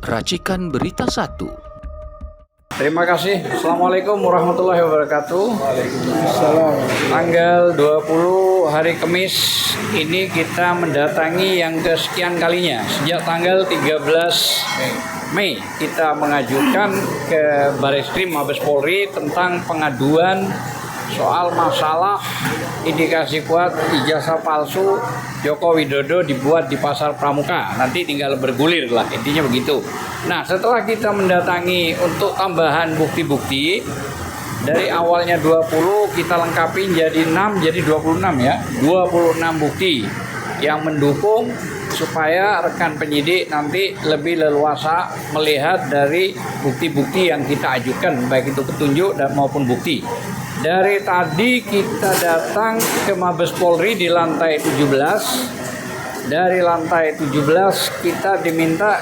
Racikan Berita 1. Terima kasih. Assalamualaikum warahmatullahi wabarakatuh. Waalaikumsalam. Tanggal 20 hari Kamis ini kita mendatangi yang kesekian kalinya. Sejak tanggal 13 Mei kita mengajukan ke Bareskrim Mabes Polri tentang pengaduan soal masalah indikasi kuat ijazah palsu Joko Widodo dibuat di Pasar Pramuka. Nanti tinggal bergulir lah, intinya begitu. Nah, setelah kita mendatangi untuk tambahan bukti-bukti, dari awalnya 20 kita lengkapi jadi 6, jadi 26 ya. 26 bukti yang mendukung supaya rekan penyidik nanti lebih leluasa melihat dari bukti-bukti yang kita ajukan, baik itu petunjuk dan maupun bukti. Dari tadi kita datang ke Mabes Polri di lantai 17. Dari lantai 17 kita diminta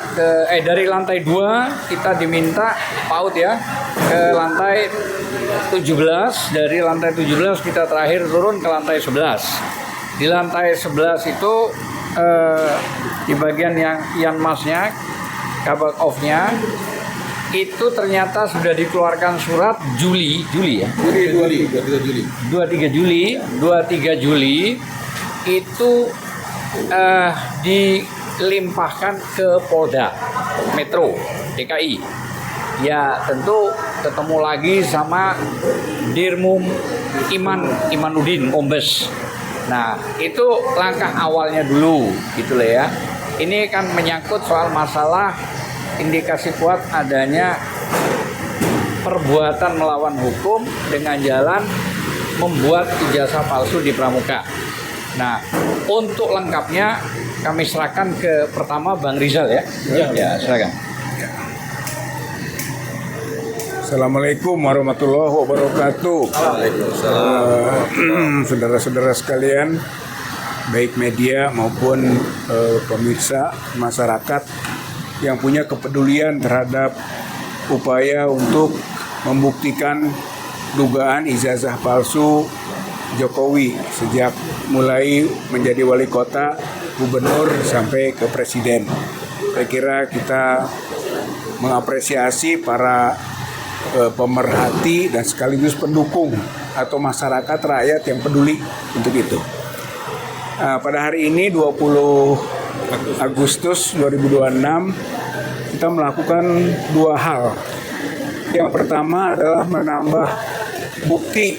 dari lantai 2 kita diminta PAUD ya ke lantai 17. Dari lantai 17 kita terakhir turun ke lantai 11. Di lantai 11 itu di bagian yang Yanmasnya, kabak off-nya itu ternyata sudah dikeluarkan surat Juli 23 Juli itu dilimpahkan ke Polda Metro DKI. Ya tentu ketemu lagi sama Dirmum Imanuddin Kombes. Nah itu langkah awalnya dulu gitu lah ya. Ini kan menyangkut soal masalah indikasi kuat adanya perbuatan melawan hukum dengan jalan membuat ijazah palsu di Pramuka. Nah, untuk lengkapnya kami serahkan ke pertama Bang Rizal ya. Ya, silakan. Assalamualaikum warahmatullahi wabarakatuh. Waalaikumsalam. Saudara-saudara sekalian, baik media maupun pemirsa masyarakat yang punya kepedulian terhadap upaya untuk membuktikan dugaan ijazah palsu Jokowi sejak mulai menjadi wali kota, gubernur sampai ke presiden. Saya kira kita mengapresiasi para pemerhati dan sekaligus pendukung atau masyarakat rakyat yang peduli untuk itu. Pada hari ini 20 Agustus 2026 kita melakukan dua hal. Yang pertama adalah menambah bukti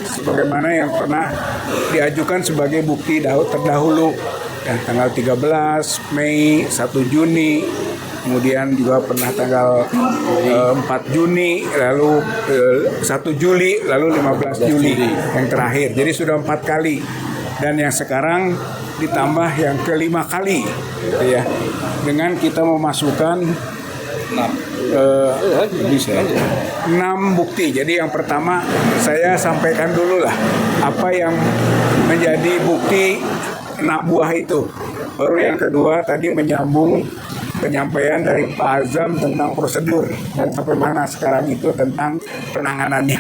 sebagaimana yang pernah diajukan sebagai bukti terdahulu yang tanggal 13 Mei, 1 Juni, kemudian juga pernah tanggal 4 Juni, lalu 1 Juli, lalu 15 Juli yang terakhir. Jadi sudah 4 kali. Dan yang sekarang ditambah yang kelima kali ya, dengan kita memasukkan 6 bukti. Jadi yang pertama saya sampaikan dulu lah apa yang menjadi bukti anak buah itu. Baru yang kedua tadi menyambung penyampaian dari Pak Azam tentang prosedur dan sampai mana sekarang itu tentang penanganannya.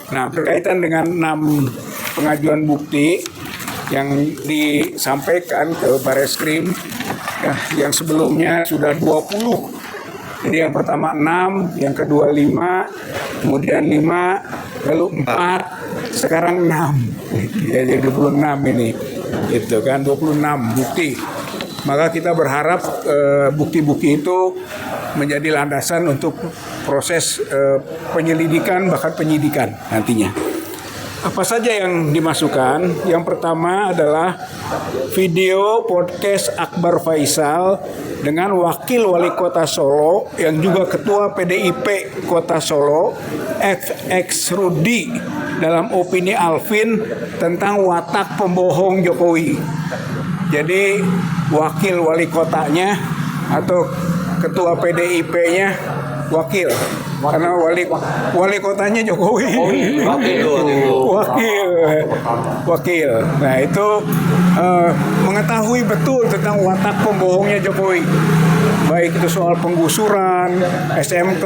Nah, berkaitan dengan 6 pengajuan bukti yang disampaikan ke Bareskrim yang sebelumnya sudah 20. Jadi yang pertama 6, yang kedua 5, kemudian 5, lalu 4, sekarang 6. Ya, jadi 26 ini. Itu kan 26 bukti. Maka kita berharap bukti-bukti itu menjadi landasan untuk proses penyelidikan bahkan penyidikan nantinya. Apa saja yang dimasukkan? Yang pertama adalah video podcast Akbar Faisal dengan Wakil Wali Kota Solo yang juga Ketua PDIP Kota Solo, FX Rudi, dalam opini Alvin tentang watak pembohong Jokowi. Jadi Wakil Wali Kotanya atau Ketua PDIP-nya wakil. Karena wali kotanya Jokowi. Wakil. Nah itu mengetahui betul tentang watak pembohongnya Jokowi. Baik itu soal penggusuran, SMK,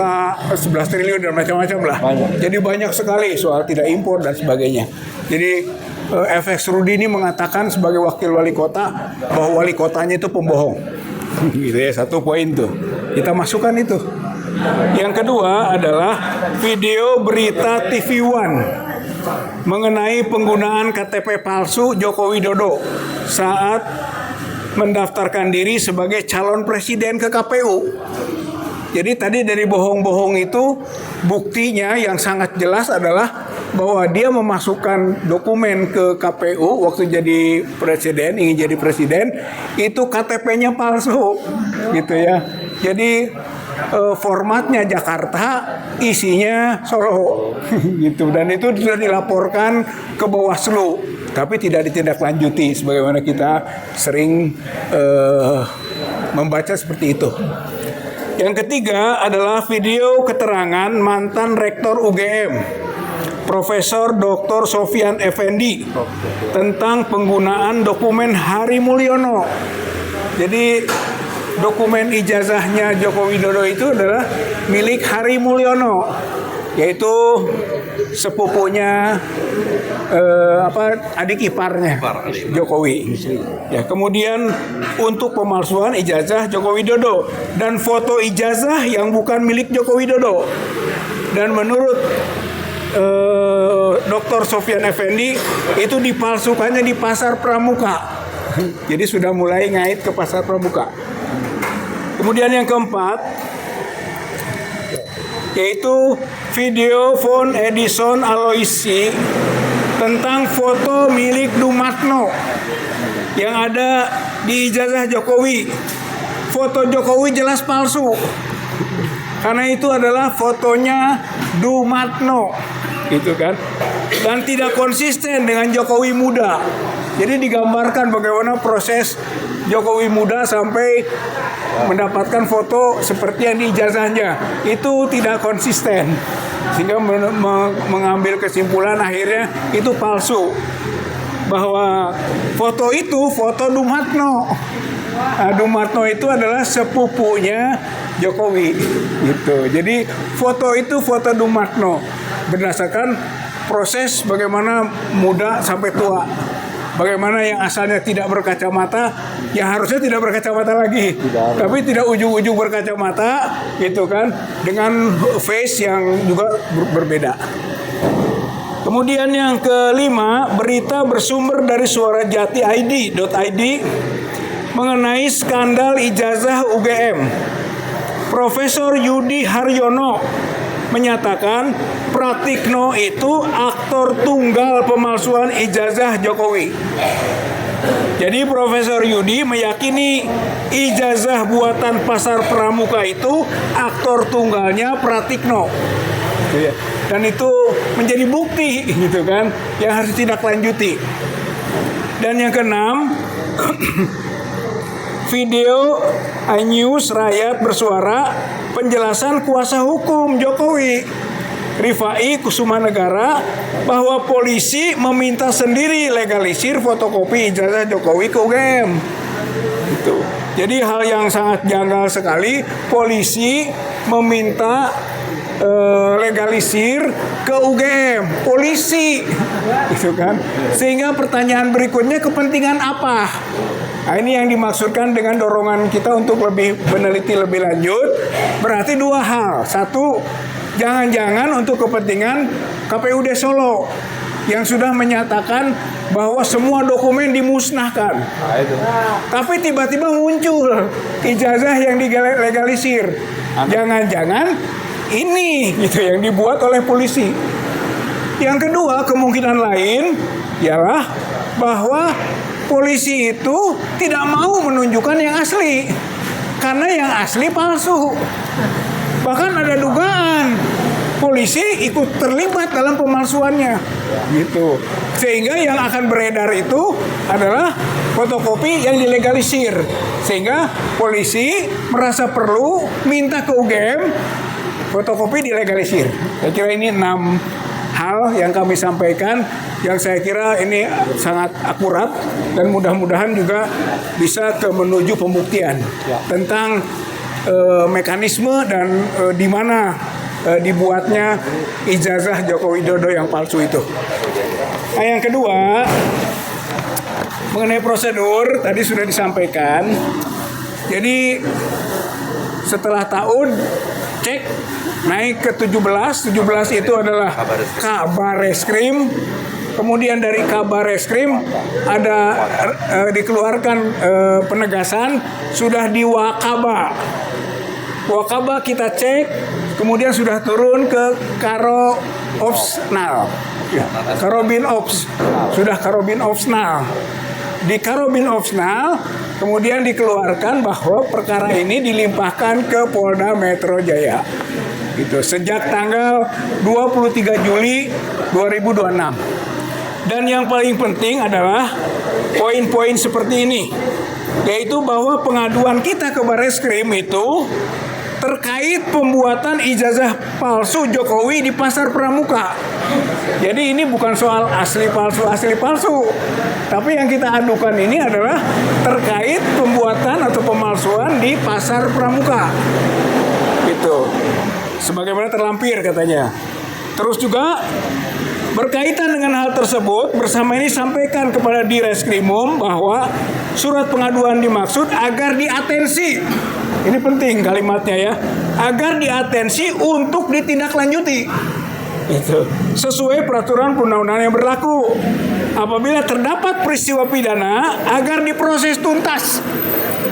11 triliun dan macam-macam lah. Jadi banyak sekali soal tidak impor dan sebagainya. Jadi FX Rudi ini mengatakan sebagai wakil wali kota bahwa wali kotanya itu pembohong. Gitu ya, satu poin tuh. Kita masukkan itu. Yang kedua adalah video berita TV One mengenai penggunaan KTP palsu Joko Widodo saat mendaftarkan diri sebagai calon presiden ke KPU. Jadi tadi dari bohong-bohong itu buktinya yang sangat jelas adalah bahwa dia memasukkan dokumen ke KPU waktu jadi presiden, ingin jadi presiden, itu KTP-nya palsu, gitu ya. Jadi formatnya Jakarta, isinya Solo, gitu. Dan itu sudah dilaporkan ke Bawaslu, tapi tidak ditindaklanjuti, sebagaimana kita sering membaca seperti itu. Yang ketiga adalah video keterangan mantan Rektor UGM, Profesor Dr. Sofyan Effendi, tentang penggunaan dokumen Hari Mulyono. Jadi dokumen ijazahnya Joko Widodo itu adalah milik Hari Mulyono, yaitu sepupunya adik iparnya Jokowi. Ya, kemudian untuk pemalsuan ijazah Joko Widodo dan foto ijazah yang bukan milik Joko Widodo. Dan menurut Dr. Sofyan Effendi itu dipalsukannya di Pasar Pramuka. Jadi sudah mulai ngait ke Pasar Pramuka. Kemudian yang keempat yaitu video phone Edison Aloisi tentang foto milik Dumatno yang ada di ijazah Jokowi. Foto Jokowi jelas palsu karena itu adalah fotonya Dumatno, gitu kan, dan tidak konsisten dengan Jokowi muda. Jadi digambarkan bagaimana proses Jokowi muda sampai mendapatkan foto seperti yang di ijazahnya, itu tidak konsisten, sehingga mengambil kesimpulan akhirnya itu palsu, bahwa foto itu foto Dumatno. Nah, Dumatno itu adalah sepupunya Jokowi, gitu. Jadi foto itu foto Dumatno berdasarkan proses bagaimana muda sampai tua. Bagaimana yang asalnya tidak berkacamata, yang harusnya tidak berkacamata lagi, tapi tidak ujung-ujung berkacamata, gitu kan, dengan face yang juga berbeda. Kemudian yang kelima, berita bersumber dari suarajati.id mengenai skandal ijazah UGM. Profesor Yudi Haryono menyatakan Pratikno itu aktor tunggal pemalsuan ijazah Jokowi. Jadi Profesor Yudi meyakini ijazah buatan Pasar Pramuka itu aktor tunggalnya Pratikno. Dan itu menjadi bukti, gitu kan, yang harus ditindaklanjuti. Dan yang keenam, video iNews Rakyat Bersuara penjelasan kuasa hukum Jokowi Rifai Kusumanegara bahwa polisi meminta sendiri legalisir fotokopi ijazah Jokowi ke UGM. Gitu. Jadi hal yang sangat janggal sekali, polisi meminta legalisir ke UGM, polisi, gitu kan? Sehingga pertanyaan berikutnya, kepentingan apa? Nah, ini yang dimaksudkan dengan dorongan kita untuk lebih meneliti lebih lanjut. Berarti dua hal. Satu, jangan-jangan untuk kepentingan KPUD Solo yang sudah menyatakan bahwa semua dokumen dimusnahkan. Tapi tiba-tiba muncul ijazah yang dilegalisir. Jangan-jangan ini gitu yang dibuat oleh polisi. Yang kedua, kemungkinan lain ialah bahwa polisi itu tidak mau menunjukkan yang asli karena yang asli palsu. Bahkan ada dugaan polisi ikut terlibat dalam pemalsuannya, gitu. Sehingga yang akan beredar itu adalah fotokopi yang dilegalisir. Sehingga polisi merasa perlu minta ke UGM fotokopi dilegalisir. Saya kira ini 6 hal yang kami sampaikan, yang saya kira ini sangat akurat dan mudah-mudahan juga bisa menuju pembuktian tentang mekanisme dan di mana dibuatnya ijazah Joko Widodo yang palsu itu. Nah, yang kedua, mengenai prosedur tadi sudah disampaikan. Jadi setelah tahun cek naik ke 17 itu adalah Kabar Reskrim. Kemudian dari Kabar Reskrim ada dikeluarkan penegasan sudah di Wakaba. Wakaba kita cek, kemudian sudah turun ke Karo Opsnal. Ya, Karobin Ops. Sudah Karobin Opsnal. Di Karobin Opsnal kemudian dikeluarkan bahwa perkara ini dilimpahkan ke Polda Metro Jaya. Gitu, sejak tanggal 23 Juli 2026. Dan yang paling penting adalah poin-poin seperti ini, yaitu bahwa pengaduan kita ke Barreskrim itu terkait pembuatan ijazah palsu Jokowi di Pasar Pramuka. Jadi ini bukan soal asli palsu, tapi yang kita adukan ini adalah terkait pembuatan atau pemalsuan di Pasar Pramuka. Gitu. Sebagaimana terlampir katanya. Terus juga berkaitan dengan hal tersebut, bersama ini sampaikan kepada Direskrimum bahwa surat pengaduan dimaksud agar diatensi. Ini penting kalimatnya ya. Agar diatensi untuk ditindaklanjuti. Itu sesuai peraturan perundang-undangan yang berlaku. Apabila terdapat peristiwa pidana, agar diproses tuntas.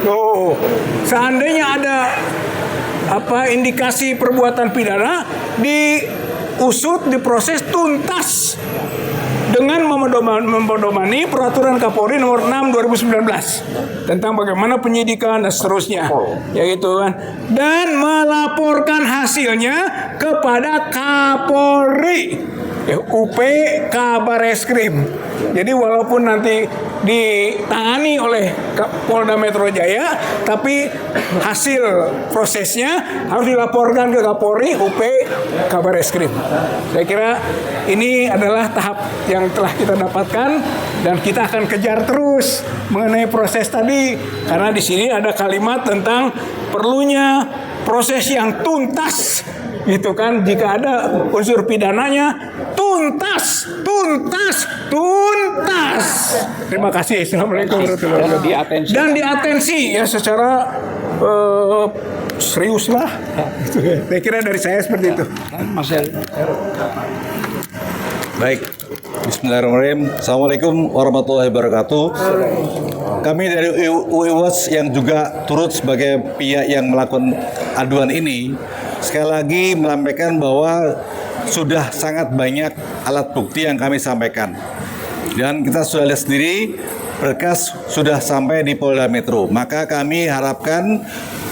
Oh, seandainya ada indikasi perbuatan pidana, diusut, diproses tuntas dengan memedomani peraturan Kapolri nomor 6 2019 tentang bagaimana penyidikan dan seterusnya, ya gitu kan, dan melaporkan hasilnya kepada Kapolri, UP Kabar Reskrim. Jadi walaupun nanti ditangani oleh Polda Metro Jaya, tapi hasil prosesnya harus dilaporkan ke Kapolri, UP Kabar Reskrim. Saya kira ini adalah tahap yang telah kita dapatkan dan kita akan kejar terus mengenai proses tadi, karena di sini ada kalimat tentang perlunya proses yang tuntas. Gitu kan, jika ada unsur pidananya tuntas. Terima kasih. Assalamualaikum warahmatullahi wabarakatuh. Dan diatensi ya secara serius lah. Saya kira dari saya seperti itu. Mas Heri. Baik, Bismillahirrahmanirrahim. Assalamualaikum warahmatullahi wabarakatuh. Kami dari UI Watch yang juga turut sebagai pihak yang melakukan aduan ini, sekali lagi menyampaikan bahwa sudah sangat banyak alat bukti yang kami sampaikan. Dan kita sudah lihat sendiri, berkas sudah sampai di Polda Metro. Maka kami harapkan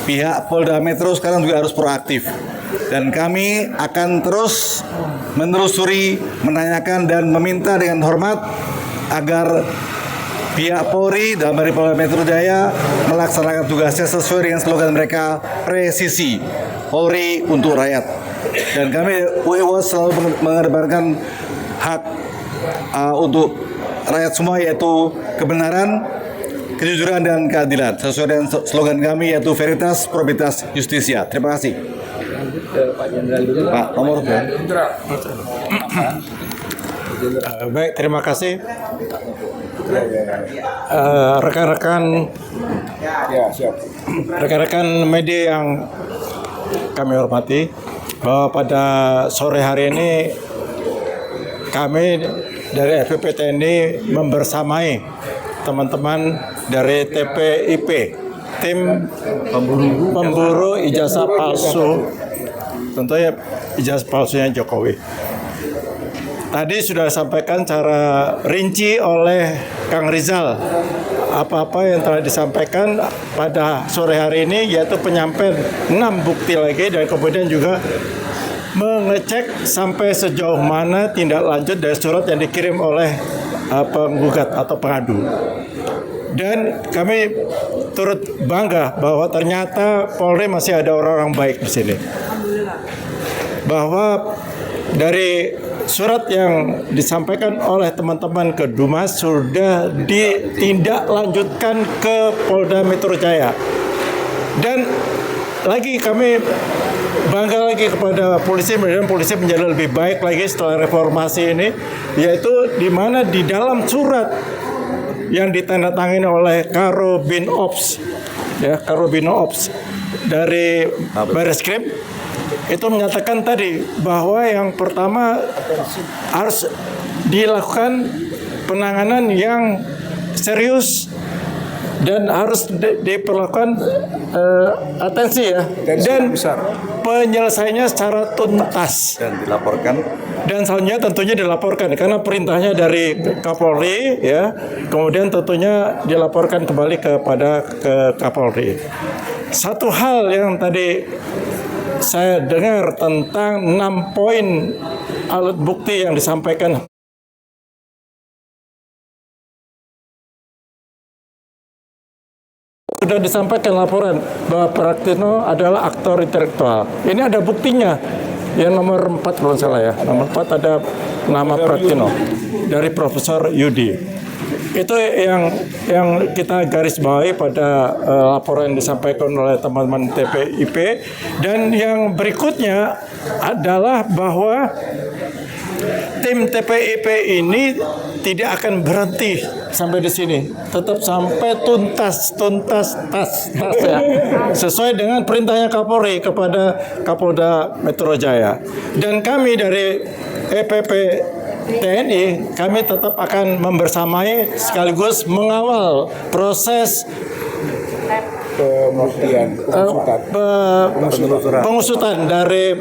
pihak Polda Metro sekarang juga harus proaktif. Dan kami akan terus menelusuri, menanyakan dan meminta dengan hormat agar pihak Polri dan dari Polda Metro Jaya melaksanakan tugasnya sesuai dengan slogan mereka, presisi Polri untuk rakyat. Dan kami UI Watch selalu mengedepankan hak untuk rakyat semua, yaitu kebenaran, kejujuran dan keadilan sesuai dengan slogan kami, yaitu Veritas, Probitas, Justisia. Terima kasih. Pak, nomor baik, terima kasih. Rekan-rekan media yang kami hormati, bahwa pada sore hari ini kami dari FPP TNI membersamai teman-teman dari TPIP, tim pemburu ijazah palsu, tentunya ijazah palsunya Jokowi. Tadi sudah disampaikan secara rinci oleh Kang Rizal apa-apa yang telah disampaikan pada sore hari ini, yaitu penyampaian 6 bukti lagi, dan kemudian juga mengecek sampai sejauh mana tindak lanjut dari surat yang dikirim oleh penggugat atau pengadu. Dan kami turut bangga bahwa ternyata Polri masih ada orang-orang baik di sini. Bahwa dari surat yang disampaikan oleh teman-teman ke Dumas sudah ditindaklanjutkan ke Polda Metro Jaya. Dan lagi kami bangga lagi kepada polisi, dan polisi menjadi lebih baik lagi setelah reformasi ini, yaitu di mana di dalam surat yang ditandatangani oleh Karobin Ops, ya, Karobin Ops, dari Barreskrim itu menyatakan tadi bahwa yang pertama harus dilakukan penanganan yang serius dan harus diperlakukan atensi ya, dan penyelesaiannya secara tuntas Dan dilaporkan. dan selanjutnya tentunya dilaporkan karena perintahnya dari Kapolri ya, kemudian tentunya dilaporkan kembali kepada Kapolri. Satu hal yang tadi saya dengar tentang 6 poin alat bukti yang disampaikan sudah disampaikan laporan bahwa Pratikno adalah aktor intelektual. Ini ada buktinya. Yang nomor 4 kalau salah ya. Nomor 4 ada nama Pratikno dari Profesor Yudi. Itu yang kita garis bawahi pada laporan yang disampaikan oleh teman-teman TPIP. Dan yang berikutnya adalah bahwa tim TPIP ini tidak akan berhenti sampai di sini, tetap sampai tuntas ya, sesuai dengan perintahnya Kapolri kepada Kapolda Metro Jaya. Dan kami dari EPP TNI, kami tetap akan membersamai sekaligus mengawal proses Pembuktian, pengusutan dari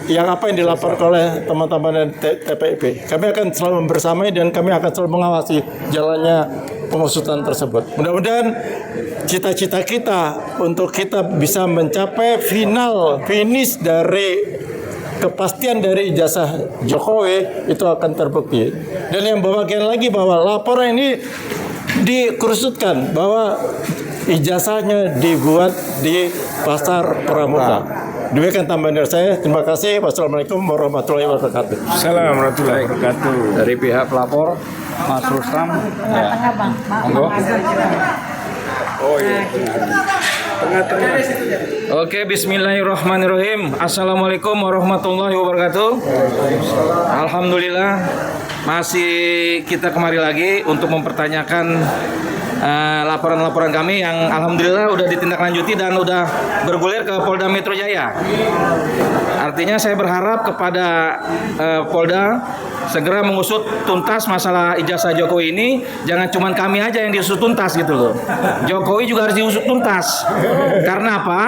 yang apa yang dilaporkan oleh teman-teman TPIP. Kami akan selalu membersamai dan kami akan selalu mengawasi jalannya pengusutan tersebut. Mudah-mudahan cita-cita kita untuk kita bisa mencapai finish dari kepastian dari ijazah Jokowi itu akan terbukti. Dan yang bagian lagi bahwa laporan ini dikerucutkan bahwa ijazahnya dibuat di Pasar Pramuka. Demikian tambahan dari saya. Terima kasih. Wassalamualaikum warahmatullahi wabarakatuh. Assalamualaikum warahmatullahi wabarakatuh. Dari pihak pelapor, Mas Rustam. Ya. Monggo. Oh iya. Tengah-tengah. Oke, bismillahirrahmanirrahim. Assalamualaikum warahmatullahi wabarakatuh. Alhamdulillah, masih kita kemari lagi untuk mempertanyakan laporan-laporan kami yang alhamdulillah udah ditindaklanjuti dan udah bergulir ke Polda Metro Jaya. Artinya saya berharap kepada Polda segera mengusut tuntas masalah ijazah Jokowi ini. Jangan cuma kami aja yang diusut tuntas gitu loh. Jokowi juga harus diusut tuntas. Karena apa?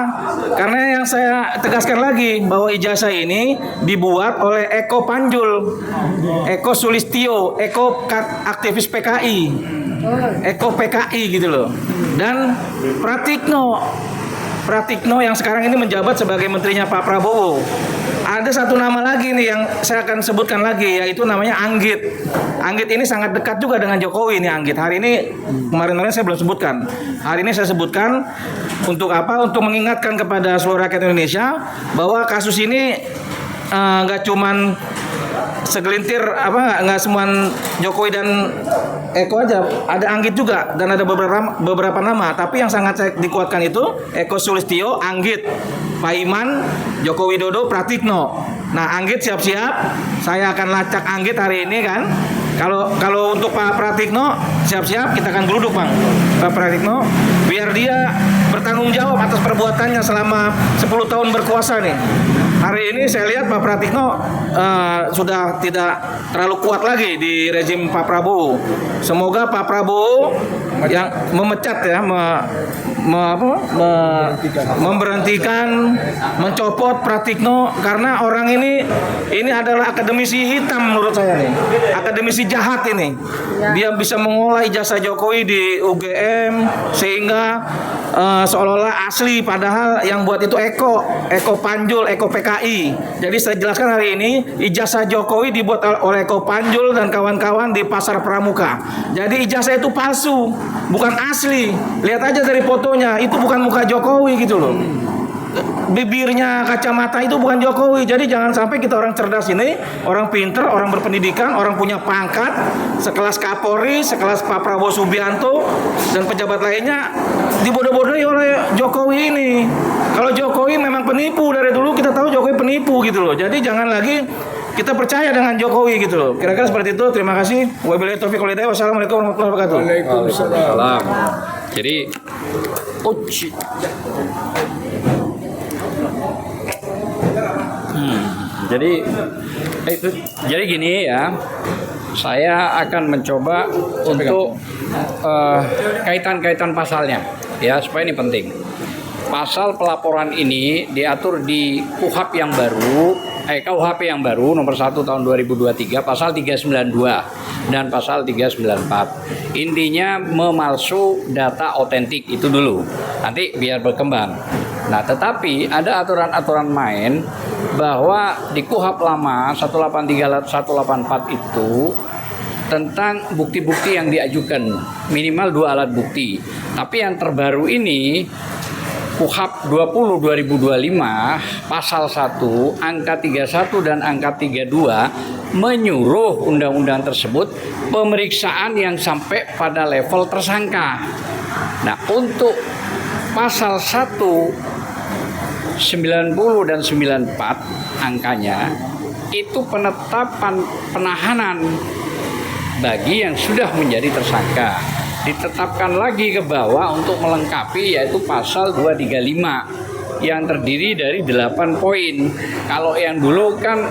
Karena yang saya tegaskan lagi bahwa ijazah ini dibuat oleh Eko Panjul, Eko Sulistio, Eko aktivis PKI, Eko PKI gitu loh. Dan Pratikno yang sekarang ini menjabat sebagai menterinya Pak Prabowo. Ada satu nama lagi nih yang saya akan sebutkan lagi, yaitu namanya Anggit. Anggit ini sangat dekat juga dengan Jokowi nih Anggit. Hari ini kemarin saya belum sebutkan. Hari ini saya sebutkan untuk apa? Untuk mengingatkan kepada seluruh rakyat Indonesia bahwa kasus ini nggak cuman segelintir nggak semua Jokowi dan Eko aja, ada Anggit juga dan ada beberapa nama, tapi yang sangat saya dikuatkan itu Eko Sulistio, Anggit, Pak Iman, Joko Widodo, Pratikno. Nah, Anggit siap-siap, saya akan lacak Anggit hari ini kan. Kalau untuk Pak Pratikno siap-siap kita akan geluduk Bang. Pak Pratikno biar dia bertanggung jawab atas perbuatannya selama 10 tahun berkuasa nih. Hari ini saya lihat Pak Pratikno sudah tidak terlalu kuat lagi di rezim Pak Prabowo. Semoga Pak Prabowo yang memecat ya, memberhentikan, mencopot Pratikno karena orang ini adalah akademisi hitam menurut saya nih. Akademisi jahat ini. Dia bisa mengolah ijazah Jokowi di UGM sehingga seolah-olah asli, padahal yang buat itu Eko Panjul, Eko PKI. Jadi saya jelaskan hari ini, ijazah Jokowi dibuat oleh Eko Panjul dan kawan-kawan di Pasar Pramuka. Jadi ijazah itu palsu, bukan asli. Lihat aja dari fotonya, itu bukan muka Jokowi gitu loh. Bibirnya, kacamata itu bukan Jokowi. Jadi jangan sampai kita orang cerdas ini, orang pinter, orang berpendidikan, orang punya pangkat sekelas Kapolri, sekelas Pak Prabowo Subianto dan pejabat lainnya dibodoh-bodohi oleh Jokowi ini. Kalau Jokowi memang penipu, dari dulu kita tahu Jokowi penipu gitu loh. Jadi jangan lagi kita percaya dengan Jokowi gitu loh. Kira-kira seperti itu. Terima kasih. Wabillahi taufiq wal hidayah. Wassalamualaikum warahmatullahi wabarakatuh. Waalaikumsalam. Jadi Jadi gini ya, saya akan mencoba untuk kaitan-kaitan pasalnya, ya supaya ini penting. Pasal pelaporan ini diatur di KUHP yang baru, KUHP yang baru nomor 1 tahun 2023, pasal 392 dan pasal 394. Intinya memalsu data otentik itu dulu. Nanti biar berkembang. Nah, tetapi ada aturan-aturan main bahwa di KUHP lama 183 184 itu tentang bukti-bukti yang diajukan minimal 2 alat bukti. Tapi yang terbaru ini KUHP 20 2025 pasal 1 angka 31 dan angka 32 menyuruh undang-undang tersebut pemeriksaan yang sampai pada level tersangka. Nah, untuk pasal 1 90 dan 94 angkanya itu penetapan penahanan bagi yang sudah menjadi tersangka. Ditetapkan lagi ke bawah untuk melengkapi yaitu pasal 235 yang terdiri dari 8 poin. Kalau yang dulu kan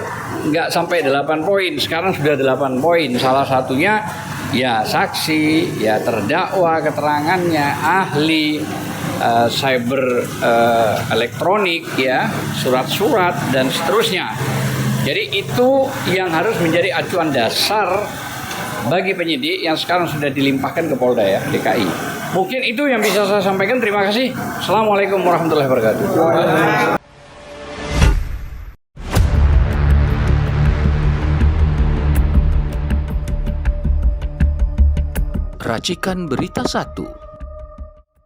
nggak sampai 8 poin, sekarang sudah 8 poin. Salah satunya ya saksi, ya terdakwa keterangannya, ahli, cyber elektronik, ya surat-surat dan seterusnya. Jadi itu yang harus menjadi acuan dasar bagi penyidik yang sekarang sudah dilimpahkan ke Polda ya, DKI. Mungkin itu yang bisa saya sampaikan. Terima kasih. Assalamualaikum warahmatullahi wabarakatuh. Racikan Berita 1